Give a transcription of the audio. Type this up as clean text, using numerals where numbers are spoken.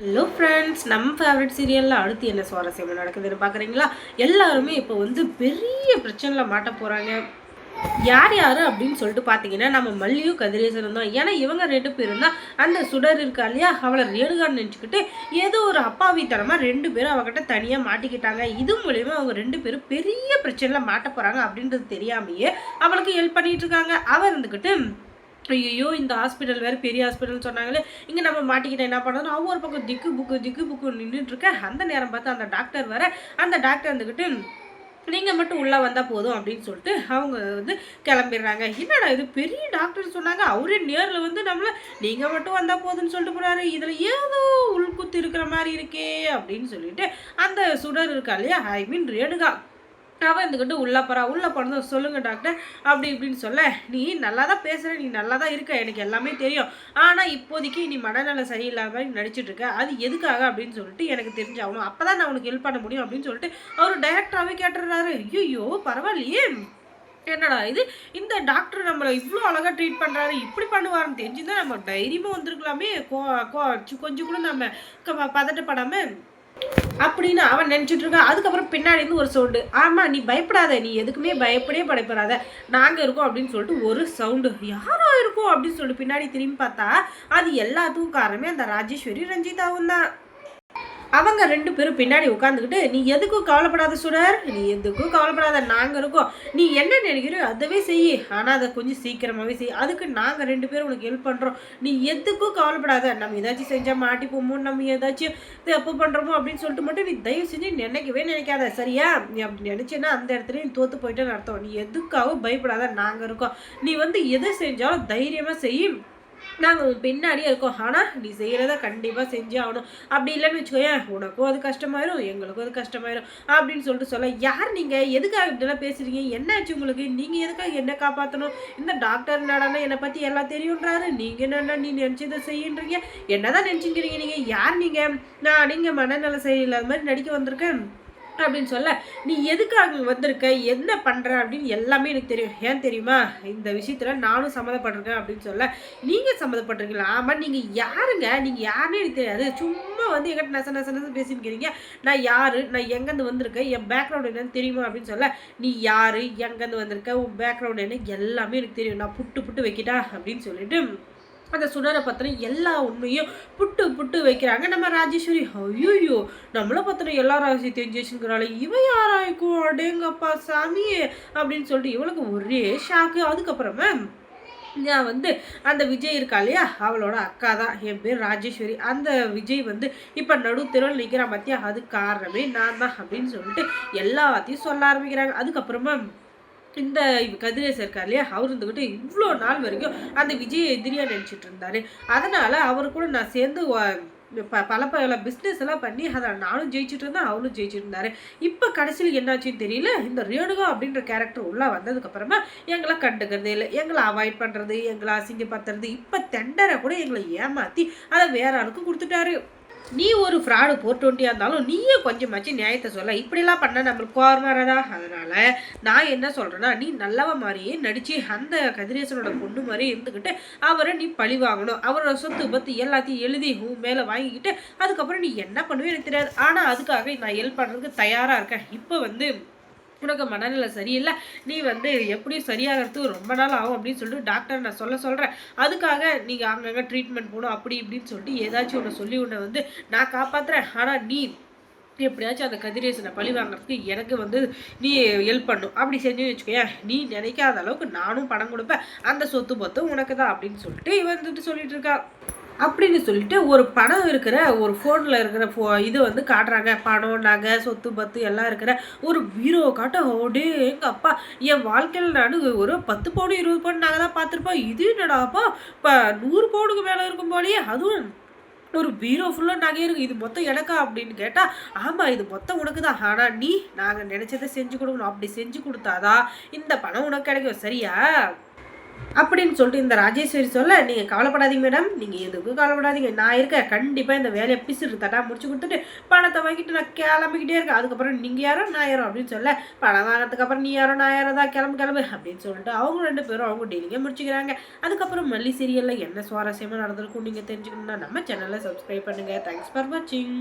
Hello friends, நம்ம favourite சீரியலில் அடுத்து என்ன சுவாரஸ்யமாக நடக்குதுன்னு பார்க்குறீங்களா? எல்லாருமே இப்போ வந்து பெரிய பிரச்சனையில் மாட்ட போகிறாங்க. யார் யார் அப்படின்னு சொல்லிட்டு பார்த்தீங்கன்னா, நம்ம மல்லியும் கதிரேசனும் தான். ஏன்னா இவங்க 2 பேரும் தான் அந்த சுடர் இருக்கா இல்லையா, அவளை ரேணுகான்னு நினச்சிக்கிட்டு ஏதோ ஒரு அப்பாவித்தனமாக 2 பேரும் அவகிட்ட தனியாக மாட்டிக்கிட்டாங்க. இது மூலயமா அவங்க 2 பேரும் பெரிய பிரச்சனையில் மாட்ட போகிறாங்க அப்படின்றது தெரியாமையே அவளுக்கு ஹெல்ப் பண்ணிட்டு இருக்காங்க. அவள் இருந்துக்கிட்டு ஐயோ இந்த ஹாஸ்பிட்டல் வேறு பெரிய ஹாஸ்பிட்டல்னு சொன்னாங்களே, இங்கே நம்ம மாட்டிக்கிட்ட என்ன பண்ணுறோம், அவன் ஒரு பக்கம் திக்கு புக்கு நின்றுட்டு இருக்க. அந்த நேரம் பார்த்து அந்த டாக்டர் வேற, அந்த டாக்டர் வந்துக்கிட்டு நீங்கள் மட்டும் உள்ளே வந்தால் போதும் அப்படின்னு சொல்லிட்டு அவங்க வந்து கிளம்பிடுறாங்க. என்னடா இது பெரிய டாக்டர் சொன்னாங்க, அவரே நேரில் வந்து நம்மளை நீங்கள் மட்டும் வந்தால் போதும்னு சொல்லிட்டு போகிறாரு, இதில் ஏதோ உள்குத்து இருக்கிற மாதிரி இருக்கே அப்படின்னு சொல்லிட்டு அந்த சுடர் இருக்கா இல்லையா, ஐ மீன் ரேணுகா, அவன் இருந்துக்கிட்டு உள்ளே போகிறா. உள்ளே போனதும் சொல்லுங்கள் டாக்டர் அப்படி இப்படின்னு சொல்ல, நீ நல்லா தான் பேசுகிற, நீ நல்லா தான் இருக்க, எனக்கு எல்லாமே தெரியும். ஆனால் இப்போதைக்கு நீ மனநலம் சரியில்லாத மாதிரி நடிச்சிட்டு இருக்க, அது எதுக்காக அப்படின்னு சொல்லிட்டு எனக்கு தெரிஞ்சாகணும், அப்போ தான் நான் உனக்கு ஹெல்ப் பண்ண முடியும் அப்படின்னு சொல்லிட்டு அவர் டைரக்டராகவே கேட்டுடுறாரு. ஐயோ பரவாயில்லையே, என்னடா இது, இந்த டாக்டர் நம்மளை இவ்வளோ அழகாக ட்ரீட் பண்ணுறாரு, இப்படி பண்ணுவாருன்னு தெரிஞ்சுதான் நம்ம தைரியமாக வந்திருக்கலாமே, கொஞ்சம் கூட நம்ம பதட்டப்படாமல் அப்படின்னு அவன் நினச்சிட்டு இருக்கான். அதுக்கப்புறம் பின்னாடி இருந்து ஒரு சவுண்டு, ஆமாம் நீ பயப்படாத, நீ எதுக்குமே பயப்படாத, நாங்கள் இருக்கோம் அப்படின்னு சொல்லிட்டு ஒரு சவுண்டு. யாரா இருக்கும் அப்படின்னு சொல்லிட்டு பின்னாடி திரும்பி பார்த்தா அது எல்லாத்துக்கும் காரணமே அந்த ராஜேஸ்வரி ரஞ்சிதாவும் தான். அவங்க 2 பேரும் பின்னாடி உட்காந்துக்கிட்டு, நீ எதுக்கும் கவலைப்படாத சுடர், நீ எதுக்கும் கவலைப்படாத, நாங்கள் இருக்கோம், நீ என்ன நினைக்கிறியோ அதவே செய், ஆனால் அதை கொஞ்சம் சீக்கிரமாகவே செய், அதுக்கு நாங்கள் 2 பேரும் உனக்கு ஹெல்ப் பண்ணுறோம், நீ எதுக்கும் கவலைப்படாத, நம்ம ஏதாச்சும் செஞ்சால் மாட்டிப்போமோ, நம்ம ஏதாச்சும் தப்பு பண்ணுறோமோ அப்படின்னு சொல்லிட்டு மட்டும் நீ தயவு செஞ்சு நினைக்காத, சரியா? நீ அப்படி நினச்சேன்னா அந்த இடத்துல நீ தோற்று போயிட்டேன்னு அர்த்தம். நீ எதுக்காகவும் பயப்படாத, நாங்கள் இருக்கோம், நீ வந்து எதை செஞ்சாலும் தைரியமாக செய், நாங்கள் உன் பின்னாடியே இருக்கோம், ஆனால் நீ செய்கிறத கண்டிப்பாக செஞ்சே ஆகணும், அப்படி இல்லைன்னு வச்சுக்கோயேன் உனக்கும் அது கஷ்டமாயிரும், எங்களுக்கும் அது கஷ்டமாயிரும் அப்படின்னு சொல்லிட்டு சொல்ல, யார் நீங்கள், எதுக்காக இப்படிலாம் பேசுகிறீங்க, என்னாச்சு உங்களுக்கு, நீங்கள் எதுக்காக என்ன காப்பாற்றணும், இந்த டாக்டர் நடனா என்னை பற்றி எல்லாம் தெரியுன்றாரு, நீங்கள் என்னென்னா நீ நினச்சதை செய்யுன்றீங்க, என்ன தான் நினச்சிக்கிறீங்க, நீங்கள் யார், நீங்கள் மனநல சரியில்லாத மாதிரி நடிக்க வந்திருக்கேன் அப்படின்னு சொல்ல, நீ எதுக்காக வந்திருக்க, என்ன பண்ணுற அப்படின்னு எல்லாமே எனக்கு தெரியும், ஏன் தெரியுமா, இந்த விஷயத்தில் நானும் சம்மந்தப்பட்டிருக்கேன் அப்படின்னு சொல்ல, நீங்கள் சம்மந்தப்பட்டிருக்கீங்களா, ஆமாம் நீங்கள் யாருங்க, நீங்கள் யாருன்னு எனக்கு தெரியாது, சும்மா வந்து எங்கிட்ட நச பேசிக்கிறீங்க, நான் யார், நான் எங்கேருந்து வந்திருக்கேன், என் பேக்ரவுண்ட் என்னன்னு தெரியுமா அப்படின்னு சொல்ல, நீ யார், எங்கேருந்து வந்திருக்க, உன் பேக்ரவுண்ட் என்ன எல்லாமே எனக்கு தெரியும், நான் புட்டு வைக்கிட்டா அப்படின்னு சொல்லிட்டு அந்த சுடரை பற்றின எல்லா உண்மையும் புட்டு வைக்கிறாங்க நம்ம ராஜேஸ்வரி. ஐயோ நம்மளை பற்றின எல்லா ரகசியம் தெரிஞ்சிச்சுங்கிறாள், இவன் யாராயிருக்கும், அடேங்கப்பா சாமியே அப்படின்னு சொல்லிட்டு இவளுக்கு ஒரே ஷாக்கு. அதுக்கப்புறமா நான் வந்து அந்த விஜய் இருக்கா இல்லையா, அவளோட அக்கா தான், என் பேர் ராஜேஸ்வரி, அந்த விஜய் வந்து இப்போ நடுத்தெருவில் நிற்கிறான் மத்தியா, அது காரணமே நான் தான் அப்படின்னு சொல்லிட்டு எல்லாத்தையும் சொல்ல ஆரம்பிக்கிறாங்க. அதுக்கப்புறமா இந்த கதிரேசன் இருக்கார் இல்லையா, அவர் இருந்துக்கிட்டு இவ்வளோ நாள் வரைக்கும் அந்த விஜய் எதிரியாக நினச்சிட்டு இருந்தார், அதனால் அவர் கூட நான் சேர்ந்து பல பிஸ்னஸ் எல்லாம் பண்ணி அதை நானும் ஜெயிச்சுட்டு இருந்தேன், அவனும் ஜெயிச்சுட்டு இருந்தார். இப்போ கடைசியில் என்னாச்சுன்னு தெரியல, இந்த ரேணுகா அப்படின்ற கேரக்டர் உள்ளே வந்ததுக்கப்புறமா எங்களை கண்டுக்கிறதே இல்லை, எங்களை அவாய்ட் பண்ணுறது, எங்களை அசிங்கப்படுத்துறது, இப்போ தெண்டரை கூட எங்களை ஏமாற்றி அதை வேற ஆளுக்கு கொடுத்துட்டாரு. நீ ஒரு ஃப்ராடு 420 இருந்தாலும் நீயே கொஞ்சமாச்சு நியாயத்தை சொல்ல, இப்படிலாம் பண்ண நம்மளுக்கு கோவம் வராதா? அதனால் நான் என்ன சொல்கிறேன்னா, நீ நல்லவ மாதிரியே நடித்து அந்த கதிரேசனோட பொண்ணு மாதிரி இருந்துக்கிட்டு அவரை நீ பழி வாங்கணும், அவரோட சொத்து பத்து எல்லாத்தையும் எழுதி உன் மேலே வாங்கிக்கிட்டு அதுக்கப்புறம் நீ என்ன பண்ணுவே எனக்கு தெரியாது, ஆனால் அதுக்காக நான் ஹெல்ப் பண்ணுறதுக்கு தயாராக இருக்கேன். இப்போ வந்து உனக்கு மனநிலை சரியில்லை, நீ வந்து எப்படியும் சரியாகிறதுக்கு ரொம்ப நாள் ஆகும் அப்படின்னு சொல்லிட்டு டாக்டர் நான் சொல்கிறேன், அதுக்காக நீங்கள் அங்கங்கே ட்ரீட்மெண்ட் போகணும் அப்படி இப்படின்னு சொல்லிட்டு ஏதாச்சும் ஒன்று சொல்லி உன்னை வந்து நான் காப்பாற்றுறேன், ஆனால் நீ எப்படியாச்சும் அந்த கதிரேசனை பழி வாங்குறதுக்கு எனக்கு வந்து நீ ஹெல்ப் பண்ணும், அப்படி செஞ்சு வச்சுக்கோயேன், நீ நினைக்காத அளவுக்கு நானும் பணம் கொடுப்பேன், அந்த சொத்து பத்தும் உனக்கு தான் அப்படின்னு சொல்லிட்டு இவன் வந்துட்டு சொல்லிட்டு இருக்கா. அப்படின்னு சொல்லிட்டு ஒரு பணம் இருக்கிற ஒரு ஃபோனில் இருக்கிற இது வந்து காட்டுறாங்க, பணம் நகை சொத்து பத்து எல்லாம் இருக்கிற ஒரு பீரோ காட்ட, ஓடே எங்கள் அப்பா என் வாழ்க்கையில் நான் ஒரு 10 பவுன் 20 பவுன் நகை தான் பார்த்துருப்பேன், இது என்னடாப்பா இப்போ 100 பவுனுக்கு மேலே இருக்கும் போலயே, அதுவும் ஒரு பீரோ ஃபுல்லாக நகை இருக்குது, இது மொத்தம் எனக்கா அப்படின்னு கேட்டால், ஆமாம் இது மொத்தம் உனக்கு தான், ஆனால் நீ நாங்கள் நினச்சதை செஞ்சு கொடுக்கணும், அப்படி செஞ்சு கொடுத்தாதான் இந்த பணம் உனக்கு கிடைக்கும், சரியா? அப்படின்னு சொல்லிட்டு இந்த ராஜேஸ்வரி சொல்ல, "நீங்க கவலைப்படாதீங்க மேடம். நீங்க எதுக்கும் கவலைப்படாதீங்க. நான் இருக்கேன். கண்டிப்பா இந்த வேலைய பிசிறு தட்டா முடிச்சு குடுத்துட்டு, பணத்த வாங்கிட்டு நான் கிளம்பிக்கிட்டே இருக்கேன். அதுக்கப்புறம் நீங்க யாரோ, நான் யாரோ" அப்படின்னு சொல்ல, "பணம் வாங்குனதுக்கு அப்புறம் நீ யாரோ, நான் யாரோ தான். கிளம்பு கிளம்பு" அப்படின்னு சொல்லிட்டு அவங்க 2 பேரும் அவங்க டீலிங்க முடிச்சுக்கிறாங்க. அதுக்கப்புறம் மல்லி சீரியல்ல என்ன சுவாரஸ்யமா நடந்திருக்கும் நீங்க தெரிஞ்சுக்கணும்னா நம்ம சேனல சப்ஸ்கிரைப் பண்ணுங்க. தேங்க்ஸ் ஃபார் வாட்சிங்.